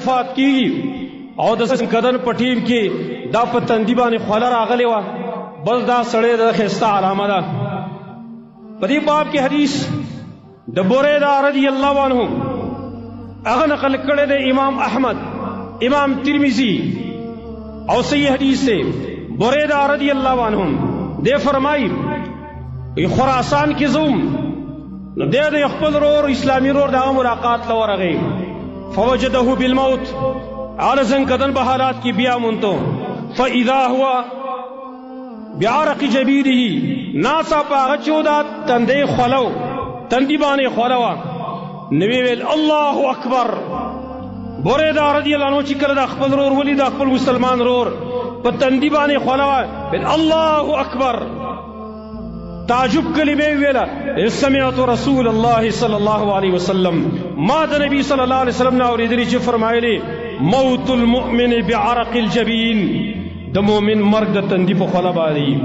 وفات کیږي او د کدن پټیم کې دا په تندی باندې خوله راغلی وه بس دا سړی د ښایسته علامه ده. په دې باب کې حدیث د بریده رضی الله عنه هغه نقل کړی د امام احمد امام ترمذی او صحیح حدیث سے بریده رضی الله عنه دے فرمائی خراسان کې زوم نو دے د خپل رور اسلامی رور دغه ملاقات لورغی فوجده بالموت عارضن کدن په حالات کې بیا مونته فاذا هو بعرق جبیره ناسا پاغه چودا تندې خلو تندی باندې خلوا نبی ویل الله اکبر. بریده رضی الله عنه چې کله د خپل رور ولی د خپل مسلمان رور په تندی باندې خلوا ویل الله اکبر. تعجب کلمه ویلا سمعت رسول الله صلی الله علیه وسلم ما د نبی صلی الله علیه وسلم نه اوریدلی چې فرمایلی موت المؤمن بعرق الجبین د مؤمن مرګ د تندی په خله باندې